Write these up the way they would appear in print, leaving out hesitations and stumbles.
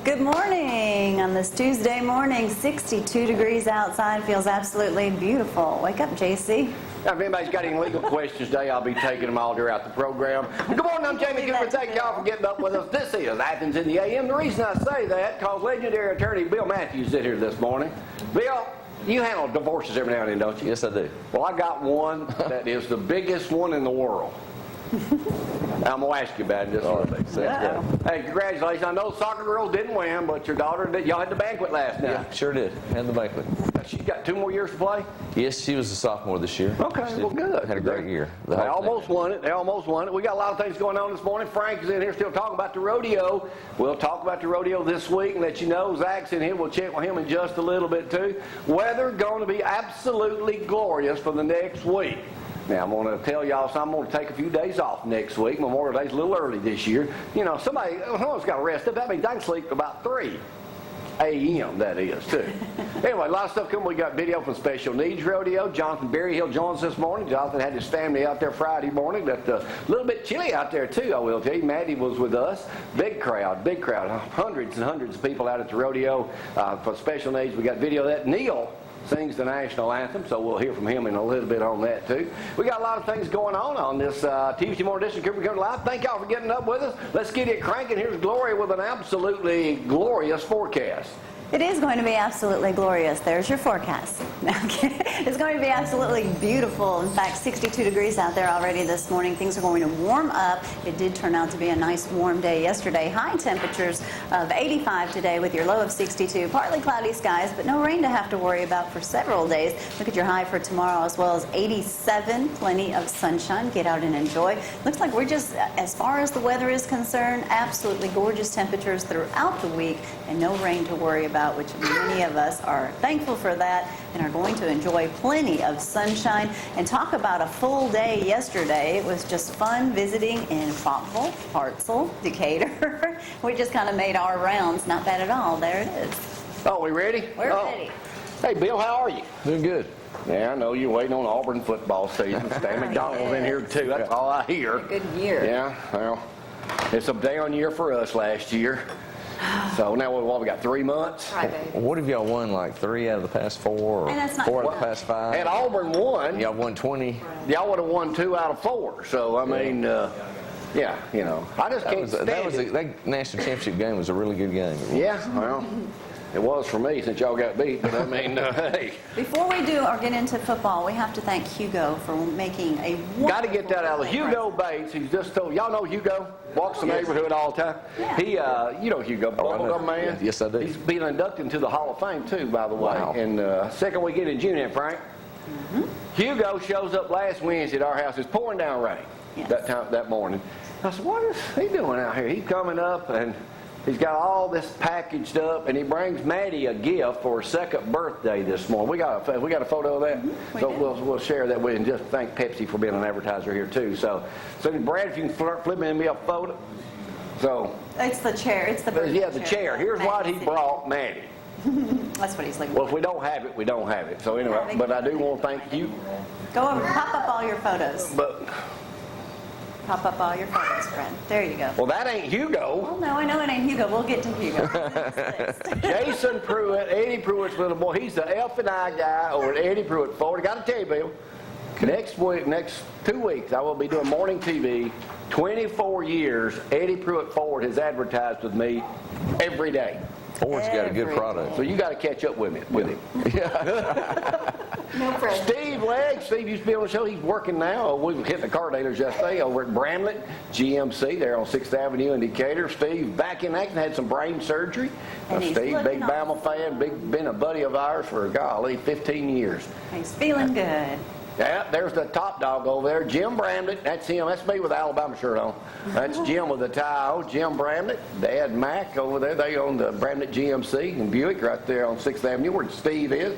Good morning on this Tuesday morning. 62 degrees outside. Feels absolutely beautiful. Wake up, JC. Now, if anybody's got any legal questions today, I'll be taking them all throughout the program. Good morning, I'm Jamie Cooper. Thank y'all for getting up with us. This is Athens in the AM. The reason I say that, because legendary attorney Bill Mathews is here this morning. Bill, you handle divorces every now and then, don't you? Yes, I do. Well, I got one that is the biggest one in the world. I'm going to ask you about it in just a little bit. Wow. Hey, congratulations. I know soccer girls didn't win, but your daughter did. Y'all had the banquet last night. Yeah, sure did. Had the banquet. She's got 2 more years to play? Yes, she was a sophomore this year. Okay, well, good. Had a great year. They almost won it. They almost won it. We got a lot of things going on this morning. Frank is in here still talking about the rodeo. We'll talk about the rodeo this week and let you know. Zack's in here. We'll check with him in just a little bit, too. Weather going to be absolutely glorious for the next week. Now, I'm going to tell y'all something. I'm going to take a few days off next week. Memorial Day's a little early this year. You know, someone's got to rest up. That means I can sleep about 3 a.m., that is, too. Anyway, a lot of stuff coming. We got video from Special Needs Rodeo. Jonathan Berryhill joins us this morning. Jonathan had his family out there Friday morning. That's a little bit chilly out there, too, I will tell you. Maddie was with us. Big crowd. Hundreds and hundreds of people out at the rodeo for Special Needs. We got video of that. Neil sings the national anthem, so we'll hear from him in a little bit on that too. We got a lot of things going on this Tuesday morning edition of Cooper County Live. Thank y'all for getting up with us. Let's get it cranking. Here's Gloria with an absolutely glorious forecast. It is going to be absolutely glorious. There's your forecast. It's going to be absolutely beautiful. In fact, 62 degrees out there already this morning. Things are going to warm up. It did turn out to be a nice warm day yesterday. High temperatures of 85 today with your low of 62. Partly cloudy skies, but no rain to have to worry about for several days. Look at your high for tomorrow as well as 87. Plenty of sunshine. Get out and enjoy. Looks like we're just, as far as the weather is concerned, absolutely gorgeous temperatures throughout the week and no rain to worry about, which many of us are thankful for that and are going to enjoy plenty of sunshine. And talk about a full day yesterday. It was just fun visiting in Faultville, Hartselle, Decatur. We just kind of made our rounds. Not bad at all. There it is. Oh, we ready? We're ready. Hey, Bill, how are you? Doing good. Yeah, I know you're waiting on Auburn football season. Stan McDonald's in here, too. That's all I hear. Good year. Yeah, well, it's a down year for us last year. So now we got 3 months. Right, baby. What have y'all won, like 3 out of the past 4 or And that's not 4 out of bad. the past 5? Had Auburn won, Y'all won 20. y'all would have won 2 out of 4. So, I mean, yeah, you know, I just can't stand it. That national championship game was a really good game. Yeah, well, it was for me since y'all got beat. But, I mean, hey. Before we do or get into football, we have to thank Hugo for making a wonderful Got to get that out of Hugo Bates. He's just told, y'all know Hugo? Walks the neighborhood all the time. Yeah. He, you know Hugo, bubblegum man. Yes, I do. He's been inducted into the Hall of Fame, too, by the way. Wow. And second weekend in June, Frank. Hugo shows up last Wednesday at our house. It's pouring down rain that morning. I said, what is he doing out here? He's coming up and he's got all this packaged up, and he brings Maddie a gift for her 2nd birthday this morning. We got a photo of that, so we'll share that with you. And just thank Pepsi for being an advertiser here too. So Brad, if you can flip me a photo. So It's the chair. It's the birthday yeah, the chair. Here's what he brought Maddie. That's what he's looking Well, for. if we don't have it, we don't have it. So anyway, but I do want to thank you. Go over, pop up all your photos. But Pop up all your photos, friend. There you go. well, that ain't Hugo. Well, no, I know it ain't Hugo. We'll get to Hugo. Jason Pruitt, Eddie Pruitt's little boy. He's the F&I guy over at Eddie Pruitt Ford. I got to tell you, Bill, next 2 weeks, I will be doing morning TV. 24 years, Eddie Pruitt Ford has advertised with me every day. Ford's got a good product. So you got to catch up with him. No pressure. Steve Legg. Steve used to be on the show. He's working now. We were hitting the car dealers yesterday over at Bramlett GMC. They're on 6th Avenue in Decatur. Steve back in action, had some brain surgery. And he's Steve, big looking Bama fan, been a buddy of ours for, golly, 15 years. He's feeling good. Yeah, there's the top dog over there, Jim Bramlett. That's him. That's me with the Alabama shirt on. That's Jim with the tie on. Jim Bramlett, Dad Mac over there. They own the Bramlett GMC in Buick right there on 6th Avenue where Steve is.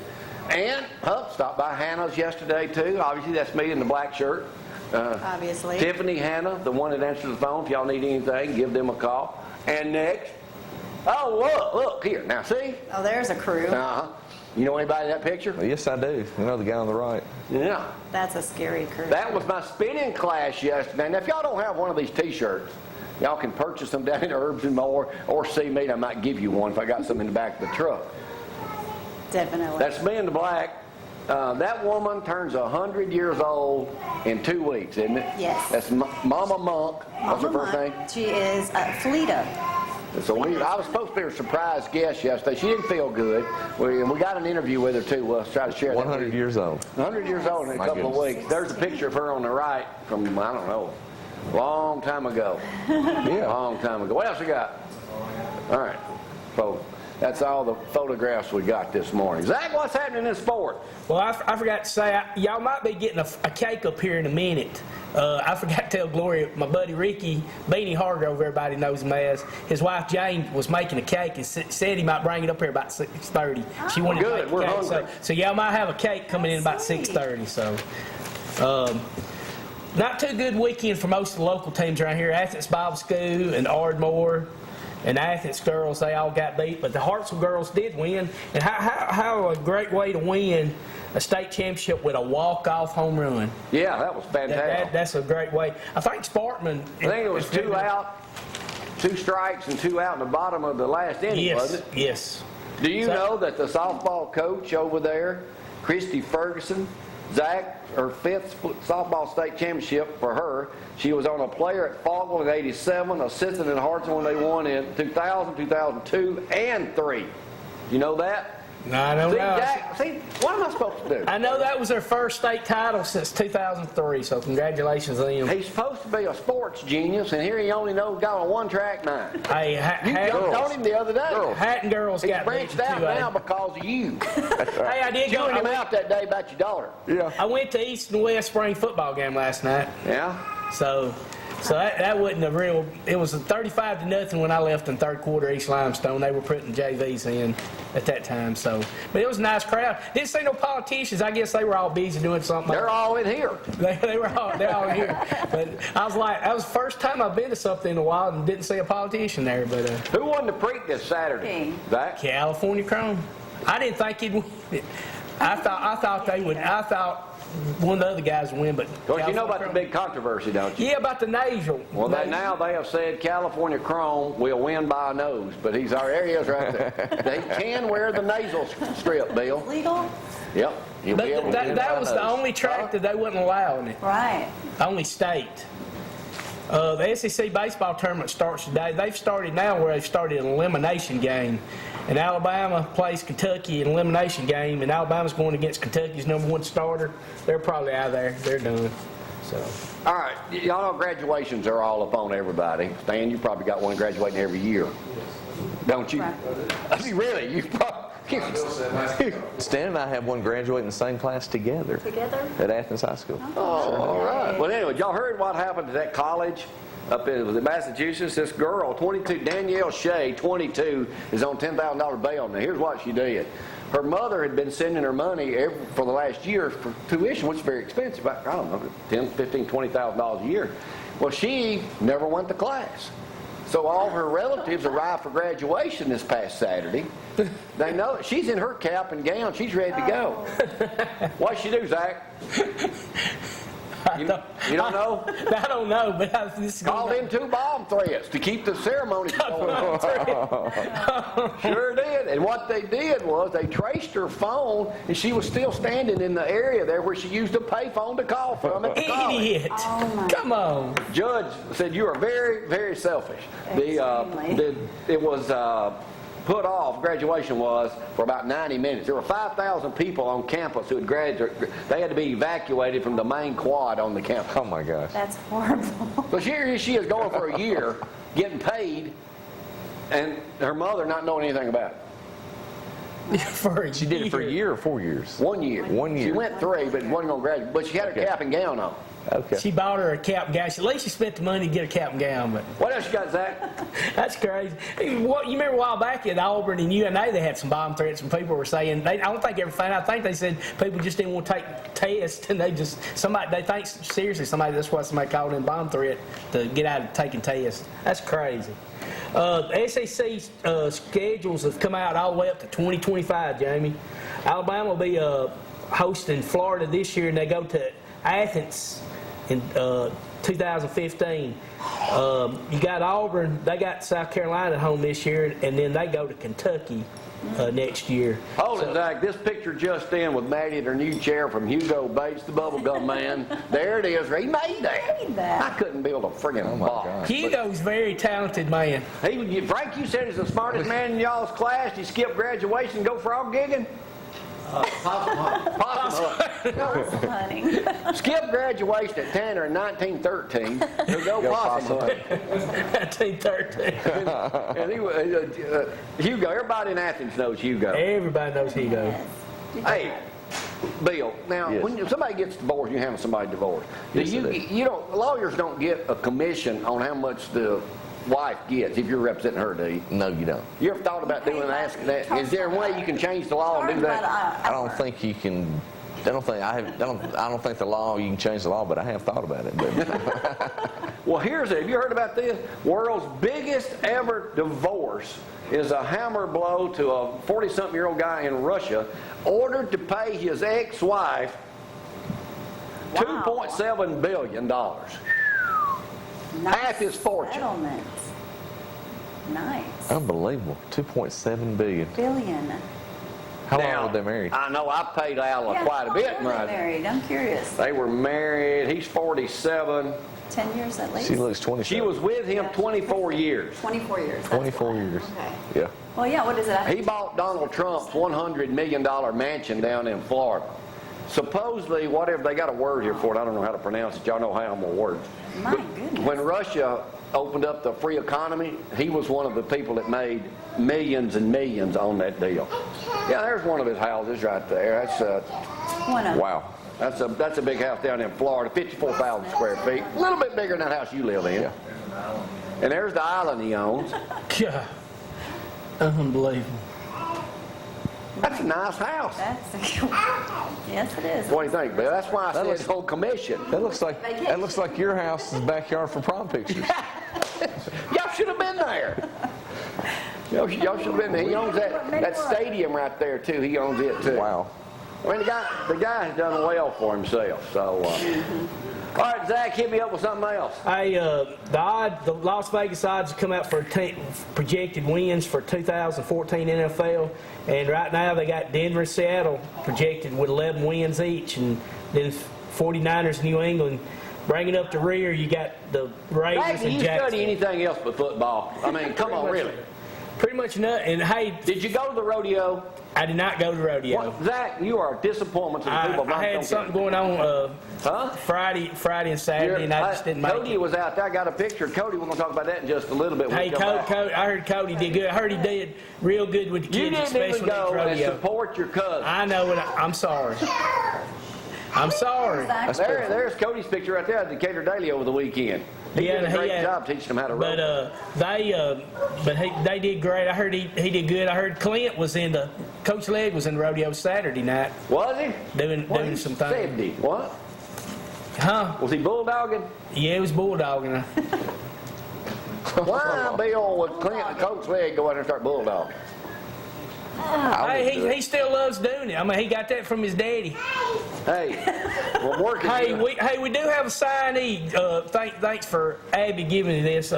And stopped by Hannah's yesterday too. Obviously, that's me in the black shirt. Obviously. Tiffany Hannah, the one that answers the phone. If y'all need anything, give them a call. And next, look here. Now see? Oh, there's a crew. You know anybody in that picture? Well, yes, I do. I know the guy on the right. Yeah. That's a scary crew. That was my spinning class yesterday. Now, if y'all don't have one of these T-shirts, Y'all can purchase them down at Herbs and More or see me. I might give you one if I got some in the back of the truck. Definitely. That's Men in Black. That woman turns 100 years old in 2 weeks, isn't it? Yes. That's Mama Monk. What's her first name? She is Fleta. So I was supposed to be her surprise guest yesterday. She didn't feel good. We got an interview with her, too. We'll try to share that. 100 years old. 100 years old in a My couple of goodness. weeks. There's a picture of her on the right from, I don't know, long time ago. Yeah. Long time ago. What else we got? All right. So that's all the photographs we got this morning. Zach, what's happening in sport? Well, I forgot to say, y'all might be getting a cake up here in a minute. I forgot to tell Gloria, my buddy Ricky, Beanie Hargrove, everybody knows him as, his wife Jane was making a cake and said he might bring it up here about 6:30. She wanted to Good, make a we're cake. hungry. So y'all might have a cake coming in about 6:30. So, not too good weekend for most of the local teams around here. Athens Bible School and Ardmore and Athens girls, they all got beat, but the Hartsville girls did win. And how a great way to win a state championship with a walk-off home run. Yeah, that was fantastic. That's a great way. I think Sparkman. I think it was 2 out, 2 strikes, and 2 out in the bottom of the last inning, wasn't it? Yes. Do you know that the softball coach over there, Christy Ferguson, Zack, her 5th softball state championship for her. She was on a player at Fogel in '87, assistant in Hartsville when they won in 2000, 2002, and 3. You know that? No, I don't know. See, what am I supposed to do? I know that was their first state title since 2003, so congratulations to them. He's supposed to be a sports genius, and here he only got a 1-track mind. Hey, You told him the other day. Hatton girls He's got branched beat out too, now because of you. Hey, I did go. Chewing him out that day about your daughter. Yeah. I went to East and West spring football game last night. Yeah? So that wasn't a real. It was a 35-0 when I left in third quarter. East Limestone, they were putting JVs in at that time. So, but it was a nice crowd. Didn't see no politicians. I guess they were all busy doing something. They're all in here. They're all here. But I was like, that was the first time I've been to something in a while and didn't see a politician there. But Who won the Preak this Saturday? Zach? California Chrome. I didn't think he'd win it. I thought they would. I thought one of the other guys would win, but Of course, you know about the big controversy, don't you? yeah, about the nasal. Well, now they have said California Chrome will win by a nose, but there he is right there. They can wear the nasal strip, Bill. Legal? Yep. He'll be able But to win by that a was the nose. only track that they wouldn't allow in it. Right. Only state. The SEC baseball tournament starts today. They've started now where they've started an elimination game. And Alabama plays Kentucky in an elimination game, and Alabama's going against Kentucky's #1 starter. They're probably out of there. They're done. So. All right. Y'all know graduations are all upon everybody. Stan, you probably got one graduating every year. Don't you? Right. I mean, really? You probably... Stan and I have one graduating the same class together Together? at Athens High School. Oh, all right. Well, anyway, y'all heard what happened at that college up in Massachusetts? This girl, 22, Danielle Shea, 22, is on $10,000 bail. Now, here's what she did. Her mother had been sending her money for the last year for tuition, which is very expensive. I don't know, $10,000, $15,000, $20,000 a year. Well, she never went to class. So all her relatives arrived for graduation this past Saturday. They know it. She's in her cap and gown. She's ready to go. What'd she do, Zach? You don't know? I don't know, but this is Called in 2 bomb threats to keep the ceremony going on. Sure did. And what they did was they traced her phone, and she was still standing in the area there where she used a payphone to call from at the college. Idiot! Oh, my Come on. Judge said you are very, very selfish. It was put off, graduation was, for about 90 minutes. There were 5,000 people on campus who had graduated. They had to be evacuated from the main quad on the campus. Oh my gosh. That's horrible. So here she is going for a year, getting paid, and her mother not knowing anything about it. She did it for a year or 4 years? 1 year. 1 year. She went 3, but wasn't going to graduate. But she had her cap and gown on. Okay. She bought her a cap and gown. At least she spent the money to get a cap and gown, but What else you got, Zach? that's crazy. Hey, you remember a while back at Auburn and UNA, they had some bomb threats, and people were saying, I don't think everything, I think they said people just didn't want to take tests, and they think seriously that's why somebody called in bomb threat to get out of taking tests. That's crazy. The SEC schedules have come out all the way up to 2025, Jamie. Alabama will be hosting Florida this year, and they go to Athens in 2015. You got Auburn. They got South Carolina at home this year, and then they go to Kentucky next year. Hold it, Zach. This picture just in with Maddie in her new chair from Hugo Bates, the bubblegum man. There it is. He made that. I couldn't build a friggin' box. Hugo's a very talented man. Frank, you said he's the smartest man in y'all's class. He skipped graduation and go frog gigging? Possum hunt. Funny. Skip graduation at Tanner in 1913. He'll go possum hunt. 1913. And Hugo, everybody in Athens knows Hugo. Everybody knows Hugo. Hey, Bill, now when somebody gets divorced, you handle somebody divorced. Lawyers don't get a commission on how much the wife gets if you're representing her, do you? No, you don't. You ever thought about doing asking that? Is there a way you can change the law and do that? I don't think you can. I don't think the law. You can change the law, but I have thought about it. But. Well, have you heard about this? World's biggest ever divorce is a hammer blow to a 40-something-year-old guy in Russia, ordered to pay his ex-wife $2.7 billion. Half his fortune. Settlements. Nice. Unbelievable. $2.7 billion. How long were they married? I know I paid Al quite a bit. How long were they married? I'm curious. They were married. He's 47. 10 years at least? She looks 27. She was with him 24 years. 24 years. 24 years. Okay. Yeah. Well, yeah, what is it? He bought Donald Trump's $100 million mansion down in Florida. Supposedly, whatever, they got a word here for it. I don't know how to pronounce it. Y'all know how I'm going to word. My goodness. When Russia opened up the free economy, he was one of the people that made millions and millions on that deal. Yeah, there's one of his houses right there. That's Wow. That's a big house down in Florida, 54,000 square feet. A little bit bigger than that house you live in. Yeah. And there's the island he owns. God. Unbelievable. That's a nice house. Yes, it is. What do you think, Bill? That's why I said it's on commission. That looks like your house's backyard for prom pictures. Y'all should have been there. Y'all should have been there. He owns that stadium right there too. He owns it too. Wow. I mean, the guy has done well for himself. So, all right, Zach, hit me up with something else. Hey, the Las Vegas odds have come out for projected wins for 2014 NFL, and right now they got Denver and Seattle projected with 11 wins each, and then 49ers, New England. Bringing up the rear, you got the Ravens Zach, and do you Jacksonville. study anything else but football? I mean, come on, really. Pretty much not. And hey, Did you go to the rodeo? I did not go to rodeo. What, Zach, you are a disappointment to the people. I had something going on Friday and Saturday, and I just didn't make Cody it. was out there. I got a picture of Cody. We're going to talk about that in just a little bit. Hey, Cody, I heard Cody did good. I heard he did real good with the You kids, didn't even especially go at and rodeo. support your cousin. I know it. I'm sorry. I'm sorry. There's Cody's picture right there at Decatur Daily over the weekend. He did a great job teaching them how to rope. But they did great. I heard he did good. I heard Clint was Coach Legg was in the rodeo Saturday night. Was he? Doing some things. 70. What? Huh? Was he bulldogging? Yeah, he was bulldogging. Why Bill would Clint and Coach Legg go out there and start bulldogging? Hey, he still loves doing it. I mean, he got that from his daddy. Hey, we're working. We do have a signee. Thanks for Abby giving me this.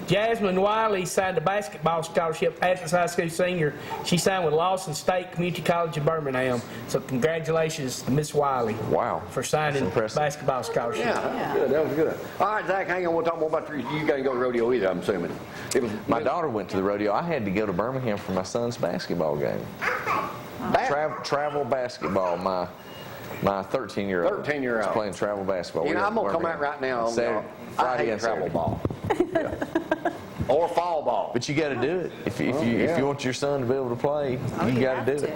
Jasmine Wiley signed a basketball scholarship. Athens High School senior. She signed with Lawson State Community College in Birmingham. So congratulations to Miss Wiley. Wow. For signing basketball scholarship. Yeah, that was good. That was good. All right, Zach, hang on. We'll talk more about you. You got to go to rodeo either, I'm assuming. My daughter went to the rodeo. I had to go to Birmingham for my son's basketball game. Travel basketball. My 13-year-old. 13-year-old. Playing travel basketball. You know, I'm going to come out right now. Saturday, I Friday hate and travel Saturday. ball. Or fall ball. But you got to do it. If you want your son to be able to play, you got to do it.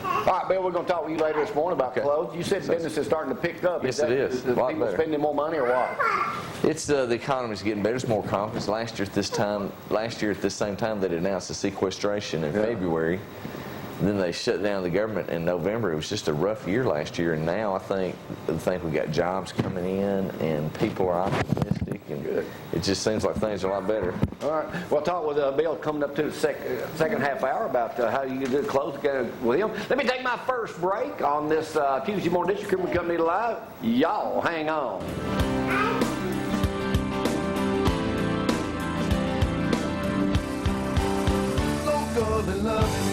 All right, Bill, we're going to talk with you later this morning about clothes. You said business is starting to pick up. Yes, it is. Is people spending more money or what? It's the economy's getting better. It's more confidence. Last year at this same time, they announced the sequestration in February. Then they shut down the government in November. It was just a rough year last year, and now I think we got jobs coming in, and people are optimistic, and it just seems like things are a lot better. All right. Well, I'll talk with Bill coming up to the second half hour about how you can do clothes together with him. Let me take my first break on this Tuesday morning edition of Criminal Company Live. Y'all hang on. been loving